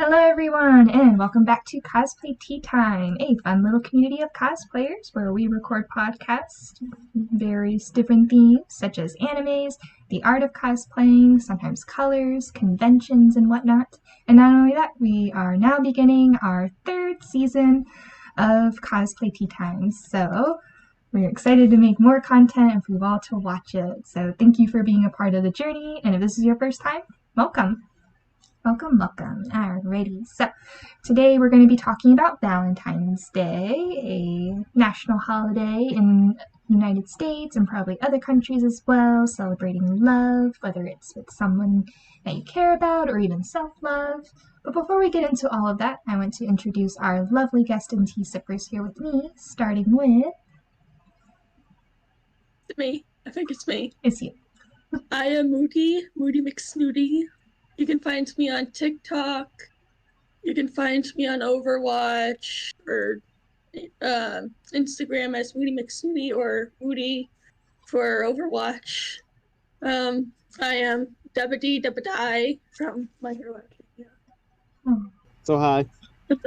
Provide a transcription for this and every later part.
Hello everyone, and welcome back to Cosplay Tea Time, a fun little community of cosplayers where we record podcasts, various different themes such as animes, the art of cosplaying, sometimes colors, conventions, and whatnot. And not only that, we are now beginning our third season of Cosplay Tea Time. So we're excited to make more content and for you all to watch it. So thank you for being a part of the journey, and if this is your first time, welcome. Welcome. Alrighty, so today we're going to be talking about Valentine's Day, a national holiday in the United States and probably other countries as well, celebrating love, whether it's with someone that you care about or even self-love. But before we get into all of that, I want to introduce our lovely guest and tea sippers here with me, starting with... It's me. I think it's me. It's you. I am Moody McSnooty. You can find me on TikTok. You can find me on Overwatch or Instagram as Moody McSnooty or Moody for Overwatch. I am Debadee from My Hero Academia. So hi,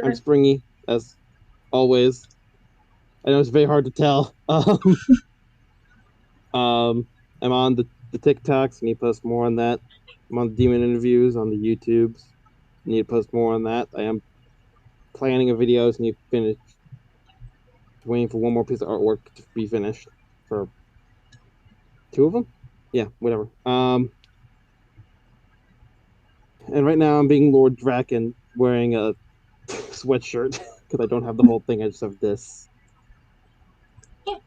I'm Springy, as always. I know it's very hard to tell. I'm on the TikToks. I need to post more on that. I'm on the demon interviews on the YouTubes. I need to post more on that. I am planning a video. Need to finish. Waiting for one more piece of artwork to be finished for two of them. Yeah, whatever. And right now I'm being Lord Draken, wearing a sweatshirt because I don't have the whole thing. I just have this. Yeah.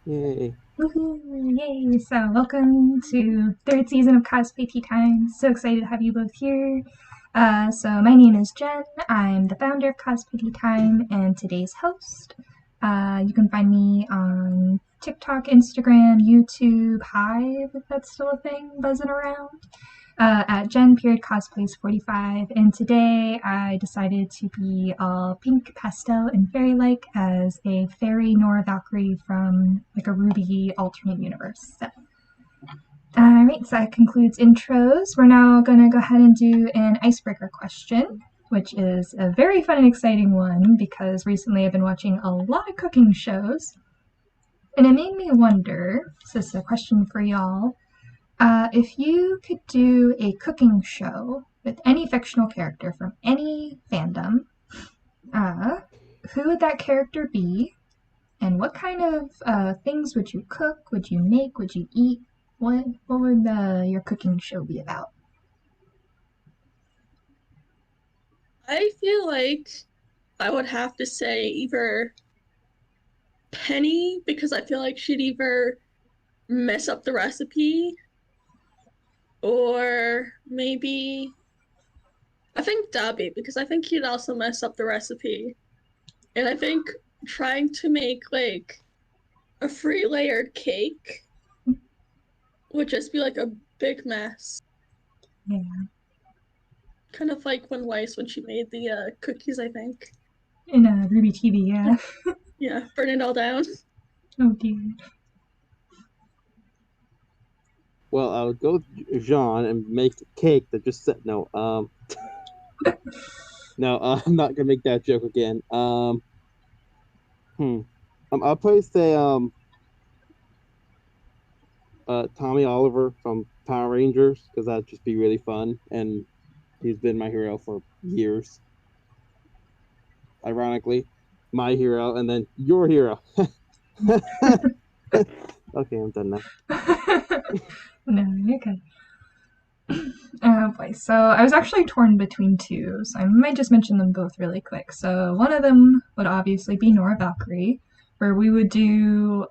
Yay. Woohoo! Yay! So, welcome to third season of Cosplay Tea Time. So excited to have you both here. So, my name is Jen. I'm the founder of Cosplay Tea Time and today's host. You can find me on TikTok, Instagram, YouTube, Hive, if that's still a thing, buzzing around. At Jen.Cosplays45, and today I decided to be all pink, pastel, and fairy-like as a fairy Nora Valkyrie from like a Ruby alternate universe. So, alright, so that concludes intros. We're now gonna go ahead and do an icebreaker question, which is a very fun and exciting one because recently I've been watching a lot of cooking shows, and it made me wonder, so this is a question for y'all, if you could do a cooking show with any fictional character from any fandom, who would that character be? And what kind of things would you cook? Would you make? Would you eat? What would your cooking show be about? I feel like I would have to say either Penny, because I feel like she'd either mess up the recipe, or maybe I think Dobby, because I think he'd also mess up the recipe. And I think trying to make like a 3-layered cake would just be like a big mess. Yeah. Kind of like when she made the cookies, I think. In Ruby TV, yeah. Yeah, burn it all down. Oh dear. Well, I would go with Jean and make a cake that just said no. No, I'm not gonna make that joke again. I'll probably say Tommy Oliver from Power Rangers, because that'd just be really fun, and he's been my hero for years. Ironically, my hero, and then your hero. Okay, I'm done now. No, you're good. Oh boy, so I was actually torn between two, so I might just mention them both really quick. So one of them would obviously be Nora Valkyrie, where we would do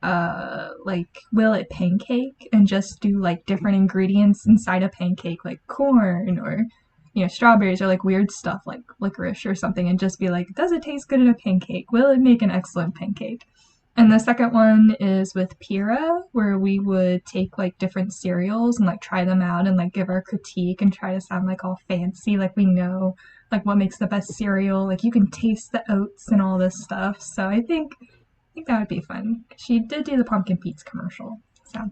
like Will It Pancake and just do like different ingredients inside a pancake, like corn or strawberries or like weird stuff like licorice or something, and just be like, does it taste good in a pancake? Will it make an excellent pancake? And the second one is with Pira, where we would take like different cereals and like try them out and like give our critique and try to sound like all fancy, like we know like what makes the best cereal. Like you can taste the oats and all this stuff. So I think that would be fun. She did do the Pumpkin Pete's commercial. So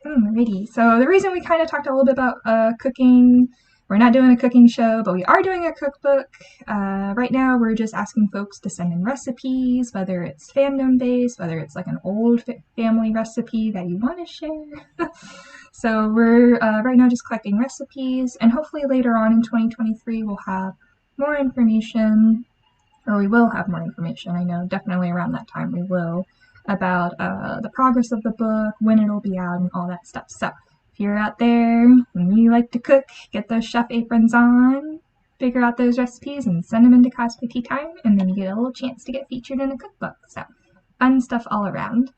alrighty. So the reason we kind of talked a little bit about cooking we're not doing a cooking show, but we are doing a cookbook. Right now, we're just asking folks to send in recipes, whether it's fandom based, whether it's like an old family recipe that you want to share. So we're right now just collecting recipes, and hopefully later on in 2023, we'll have more information, or we will have more information. I know definitely around that time we will, about the progress of the book, when it'll be out, and all that stuff. So if you're out there and you like to cook, get those chef aprons on, figure out those recipes, and send them into Cosplay Tea Time, and then you get a little chance to get featured in a cookbook. So fun stuff all around.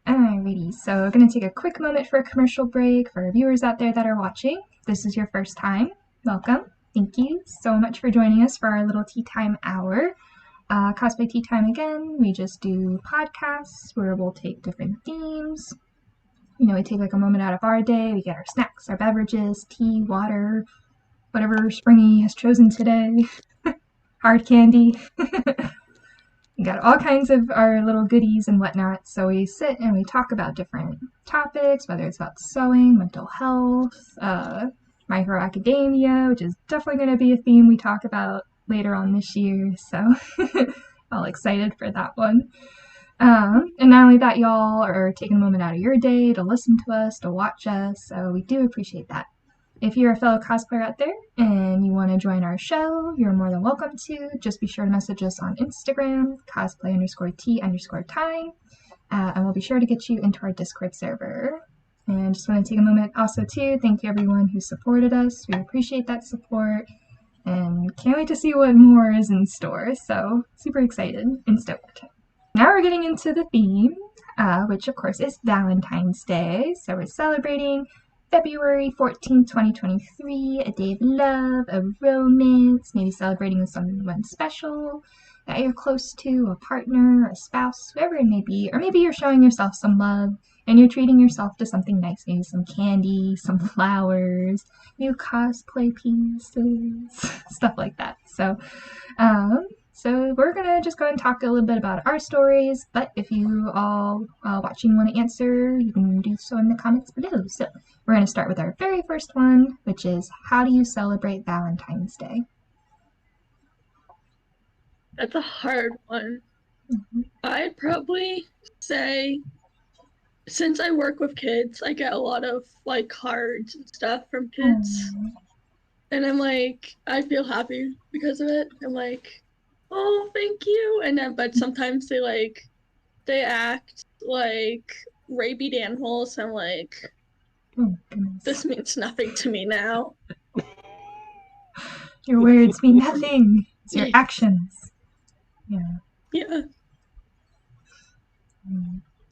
Alrighty, so we're going to take a quick moment for a commercial break for viewers out there that are watching. If this is your first time, welcome. Thank you so much for joining us for our little tea time hour. Cosplay Tea Time again, we just do podcasts where we'll take different themes. You know, we take like a moment out of our day, we get our snacks, our beverages, tea, water, whatever Springy has chosen today, hard candy. We got all kinds of our little goodies and whatnot, so we sit and we talk about different topics, whether it's about sewing, mental health, My Hero Academia, which is definitely going to be a theme we talk about later on this year, so all excited for that one. And not only that, y'all are taking a moment out of your day to listen to us, to watch us, so we do appreciate that. If you're a fellow cosplayer out there and you want to join our show, you're more than welcome to. Just be sure to message us on Instagram, cosplay_tea_time, and we'll be sure to get you into our Discord server. And just want to take a moment also to thank everyone who supported us. We appreciate that support and can't wait to see what more is in store. So super excited and stoked. Now we're getting into the theme, which of course is Valentine's Day. So we're celebrating February 14th, 2023, a day of love, of romance, maybe celebrating with someone special that you're close to, a partner, a spouse, whoever it may be. Or maybe you're showing yourself some love and you're treating yourself to something nice, maybe some candy, some flowers, new cosplay pieces, stuff like that. So we're gonna just go and talk a little bit about our stories, but if you all watching want to answer, you can do so in the comments below. So we're gonna start with our very first one, which is, how do you celebrate Valentine's Day? That's a hard one. I'd probably say, since I work with kids, I get a lot of like cards and stuff from kids. And I'm like, I feel happy because of it. I'm like, oh, thank you. And then, but sometimes they act like rabid animals. I'm like, this means nothing to me now. Your words mean nothing. It's your actions. Yeah.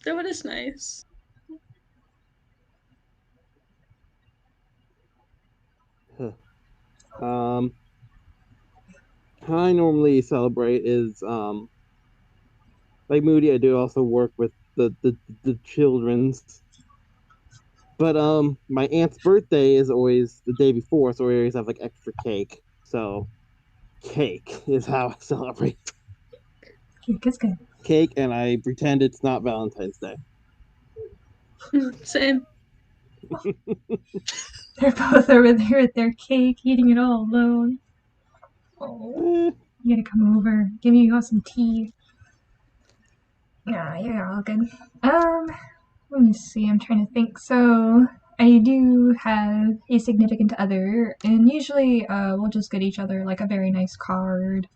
So it is nice. How I normally celebrate is like Moody. I do also work with the children's, but my aunt's birthday is always the day before, so we always have like extra cake. So cake is how I celebrate. Cake is good. Cake, and I pretend it's not Valentine's Day. Same. They're both over there with their cake, eating it all alone. Oh, you gotta come over. Give me some tea. Nah, you're all good. Let me see. I'm trying to think. So I do have a significant other, and usually we'll just get each other like a very nice card.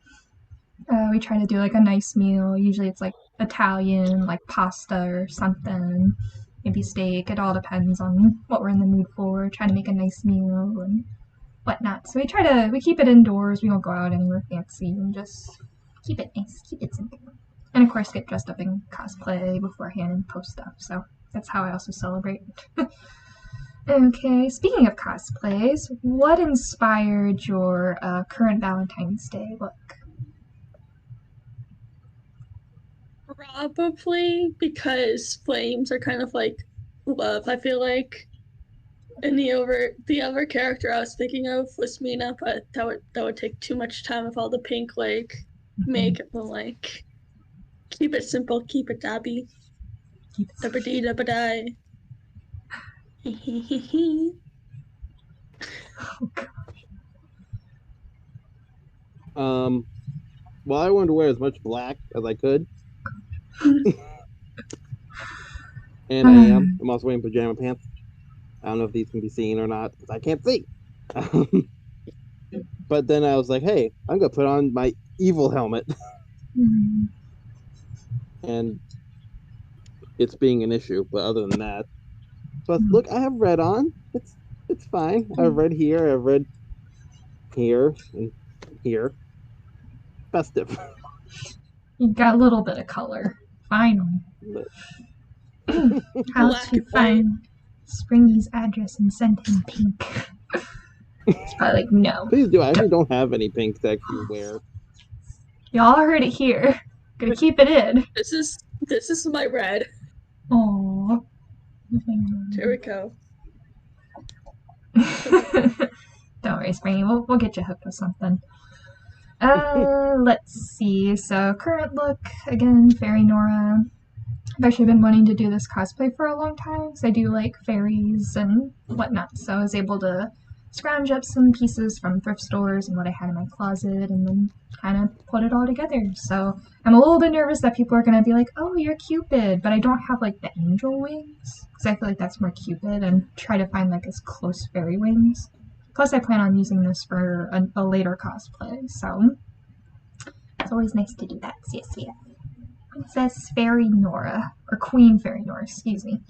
We try to do like a nice meal. Usually it's like Italian, like pasta or something. Maybe steak. It all depends on what we're in the mood for. Trying to make a nice meal and whatnot. So we keep it indoors. We won't go out anywhere fancy and just keep it nice, keep it simple. And of course get dressed up in cosplay beforehand and post stuff. So that's how I also celebrate. Okay, speaking of cosplays, what inspired your current Valentine's Day look? Probably because flames are kind of like love. I feel like, and the other character I was thinking of was Mina, but that would take too much time with all the pink makeup. I'm like, keep it simple, keep it dabby. Dabba-dee, dabba-die. Oh god. Well, I wanted to wear as much black as I could, and I am. I'm also wearing pajama pants. I don't know if these can be seen or not because I can't see. But then I was like, hey, I'm gonna put on my evil helmet, and it's being an issue. But other than that, plus look, I have red on. It's fine. I have red here. I have red here and here. Festive. You got a little bit of color. Finally. How Black to and white. find Springy's address and send him pink. It's probably like, no. Please do. I actually don't have any pink to actually wear. Y'all heard it here. Gonna keep it in. This is my red. Aww. Here we go. Don't worry, Springy. We'll get you hooked with something. Let's see. So, current look, again, Fairy Nora. I've actually been wanting to do this cosplay for a long time because I do like fairies and whatnot. So I was able to scrounge up some pieces from thrift stores and what I had in my closet and then kind of put it all together. So I'm a little bit nervous that people are going to be like, oh, you're Cupid, but I don't have like the angel wings because I feel like that's more Cupid and try to find like as close fairy wings. Plus I plan on using this for a later cosplay, so it's always nice to do that. So yes, yeah. Princess Fairy Nora, or Queen Fairy Nora, excuse me.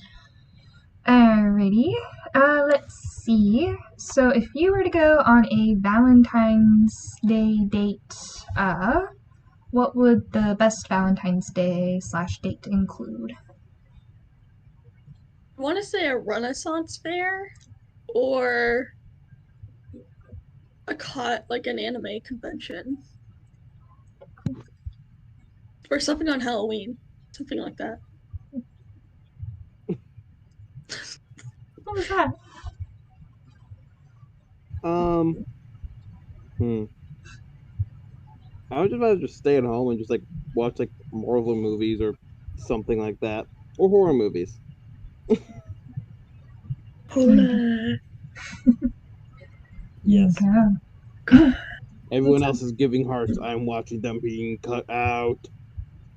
Alrighty, let's see. So if you were to go on a Valentine's Day date, what would the best Valentine's Day / date include? I want to say a Renaissance fair or like an anime convention. Or something on Halloween. Something like that. What was that? I would just rather just stay at home and just like watch like Marvel movies or something like that, or horror movies. Yes. Okay. Everyone else is giving hearts. I'm watching them being cut out.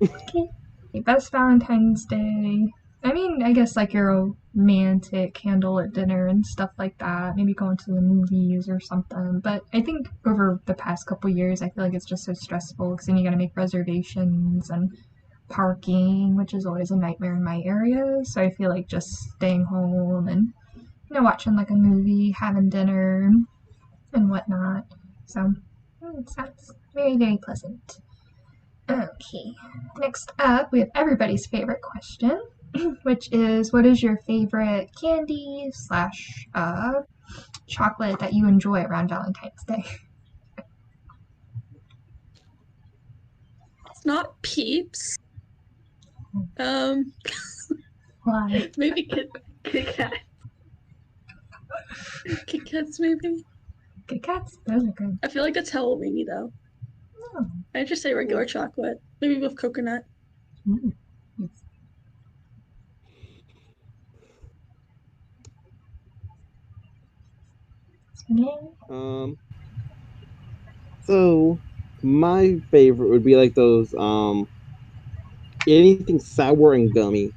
Okay. Best Valentine's Day. I mean, I guess like your romantic candlelit dinner and stuff like that. Maybe going to the movies or something. But I think over the past couple years, I feel like it's just so stressful because then you gotta make reservations and parking, which is always a nightmare in my area. So I feel like just staying home and watching like a movie, having dinner, and whatnot. So it sounds very, very pleasant. Okay, next up we have everybody's favorite question, which is what is your favorite candy / chocolate that you enjoy around Valentine's Day? It's not Peeps. Why? Maybe Kit Kat. Kit Kats, maybe. Kit Kats? Those are good. I feel like it's Halloweeny though. Oh. I just say regular chocolate, maybe with coconut. Mm. So my favorite would be like those anything sour and gummy,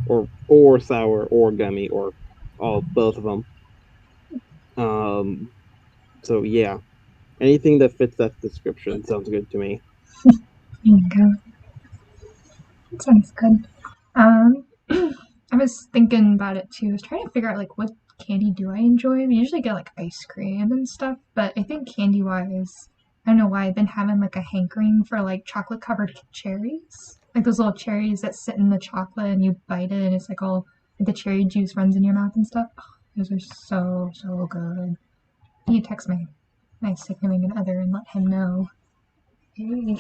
or sour or gummy or both of them. So yeah, anything that fits that description sounds good to me. There you go. That sounds good. I was thinking about it too. I was trying to figure out like what candy do I enjoy. We usually get like ice cream and stuff, but I think candy wise, I don't know why I've been having like a hankering for like chocolate covered cherries. Like those little cherries that sit in the chocolate and you bite it and it's like all like the cherry juice runs in your mouth and stuff. Oh, those are so good. You text my significant other and let him know. Hey,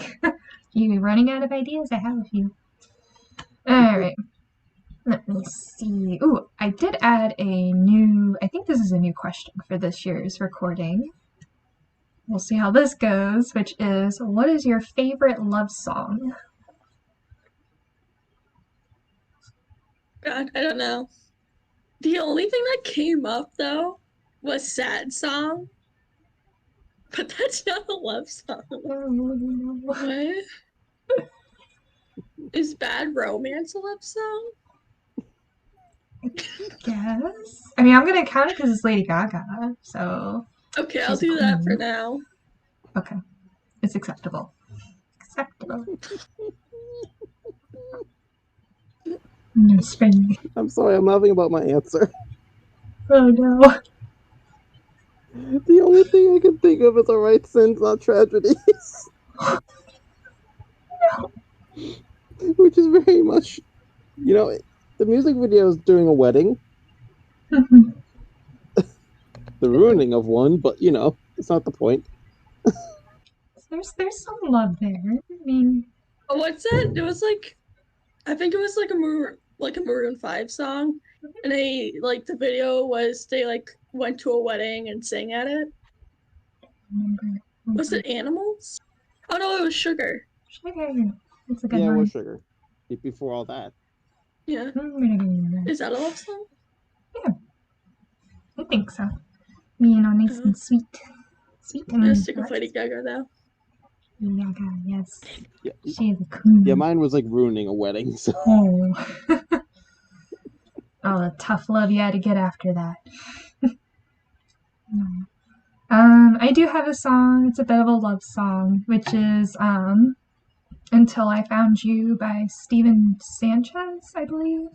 you running out of ideas? I have a few. Alright. Let me see. Ooh, I did add I think this is a new question for this year's recording. We'll see how this goes, which is, what is your favorite love song? God, I don't know. The only thing that came up though was sad song. But that's not a love song. Oh, What? Is Bad Romance a love song? guess. I mean, I'm gonna count it because it's Lady Gaga, so Okay, I'll she's a do that for queen. now. Okay, it's acceptable. Acceptable. No, Springy. I'm sorry, I'm laughing about my answer. Oh no. The only thing I can think of is alright sins, not tragedies. Which is very much, the music video is during a wedding, the ruining of one, but it's not the point. There's some love there. I mean, Oh, what's it? It was like, I think it was like a Maroon 5 song, and the video was they went to a wedding and sang at it. remember. Was it Animals? Oh no, it was Sugar. Sugar. It's a good Yeah, it one. was Sugar. Before all that. Yeah. Is that a love song? Yeah, I think so. Nice and sweet. Sweet I'm gonna and stick with Lady Gaga though. Gaga, yes. Yeah, She is a queen. yeah, mine was like ruining a wedding, so. Oh. Oh, the tough love you had to get after that. I do have a song. It's a bit of a love song, which is "Until I Found You" by Steven Sanchez, I believe.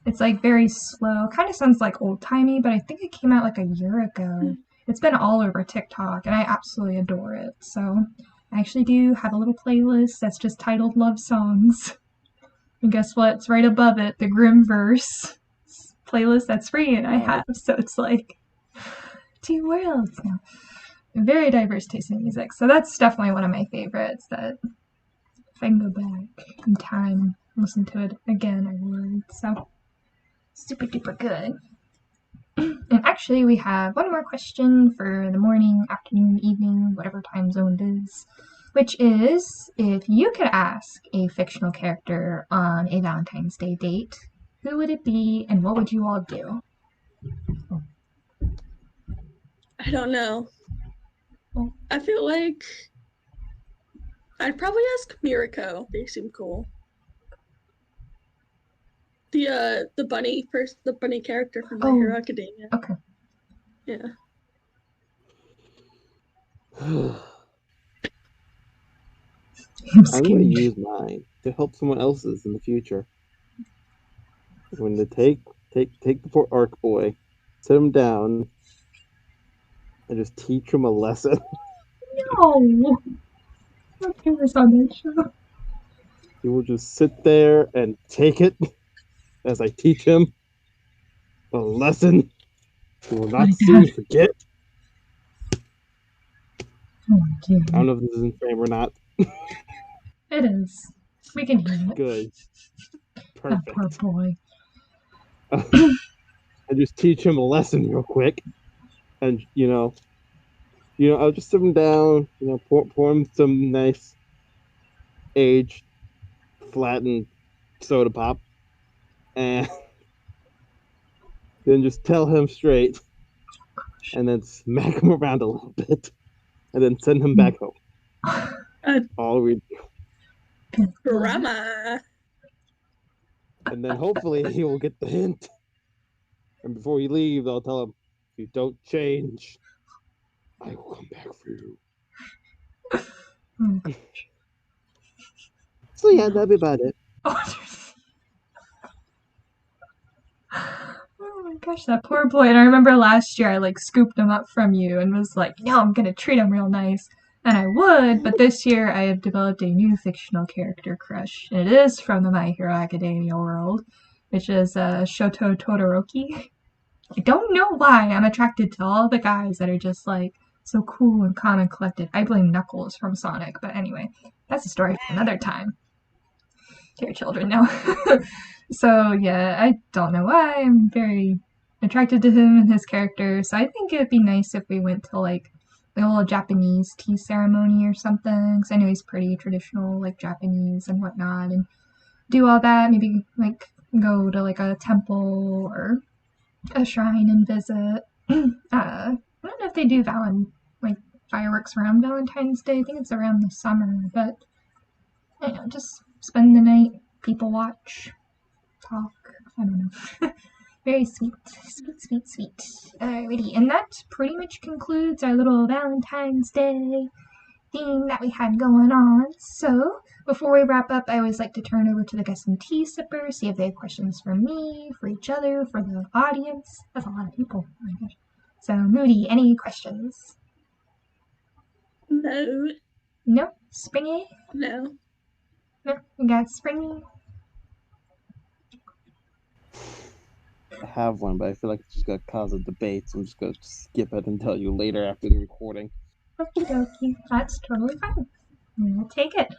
It's like very slow. Kind of sounds like old timey, but I think it came out like a year ago. It's been all over TikTok, and I absolutely adore it. So I actually do have a little playlist that's just titled "Love Songs." And guess what? It's right above it, the Grimverse playlist that's free, and I have. So it's like two worlds now. Very diverse taste in music. So that's definitely one of my favorites that if I can go back in time and listen to it again, I would. So super duper good. And actually, we have one more question for the morning, afternoon, evening, whatever time zone it is, which is if you could ask a fictional character on a Valentine's Day date, who would it be and what would you all do? I don't know. I feel like I'd probably ask Mirako. They seem cool. The bunny character from My Hero Academia. Okay. Yeah. I'm going to use mine to help someone else's in the future. I'm going to take the poor Arc Boy, sit him down, and just teach him a lesson. No! I'm famous on that show. He will just sit there and take it as I teach him a lesson he will not soon forget. Oh, I don't know if this is in frame or not. It is. We can hear it. Good. That Perfect. poor boy. I just teach him a lesson real quick. And, I'll just sit him down, pour him some nice aged, flattened soda pop. And then just tell him straight. And then smack him around a little bit. And then send him back home. All we do. Drama. And then hopefully he will get the hint. And before he leaves, I'll tell him, if you don't change, I will come back for you. So yeah, that'd be about it. Oh my gosh, that poor boy. And I remember last year I scooped him up from you and was like, no, I'm gonna treat him real nice. And I would, but this year I have developed a new fictional character crush. And it is from the My Hero Academia world, which is Shoto Todoroki. I don't know why I'm attracted to all the guys that are just so cool and calm and collected. I blame Knuckles from Sonic, but anyway, that's a story for another time. Dear children now. So yeah, I don't know why. I'm very attracted to him and his character. So I think it'd be nice if we went to a little Japanese tea ceremony or something. Because I know he's pretty traditional, Japanese and whatnot, and do all that. Maybe go to a temple or a shrine and visit. I don't know if they do fireworks around Valentine's Day. I think it's around the summer, but just spend the night, people watch, talk. I don't know. Very sweet, sweet, sweet, sweet. Alrighty, and that pretty much concludes our little Valentine's Day theme that we had going on. So, before we wrap up, I always like to turn over to the guest and tea sippers, see if they have questions for me, for each other, for the audience. That's a lot of people. Oh my gosh. So, Moody, any questions? No. No? Springy? No. No? We got Springy? I have one, but I feel like it's just going to cause a debate, so I'm just going to skip it and tell you later after the recording. Okie dokie. That's totally fine. We'll take it.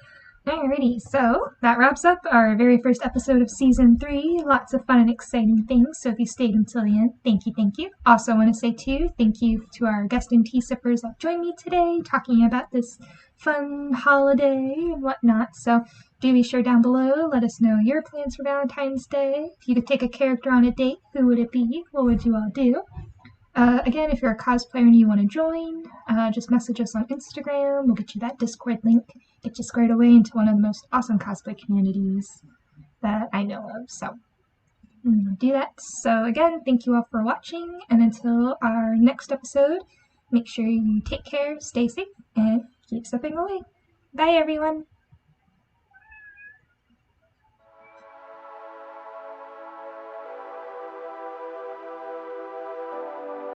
Alrighty, so that wraps up our very first episode of Season 3. Lots of fun and exciting things, so if you stayed until the end, thank you, thank you. Also want to say, too, thank you to our guest and tea sippers that joined me today, talking about this fun holiday and whatnot. So do be sure down below, let us know your plans for Valentine's Day. If you could take a character on a date, who would it be? What would you all do? Again, if you're a cosplayer and you want to join, just message us on Instagram. We'll get you that Discord link, get you squared away into one of the most awesome cosplay communities that I know of. So, do that. So, again, thank you all for watching, and until our next episode, make sure you take care, stay safe, and keep stepping away. Bye, everyone!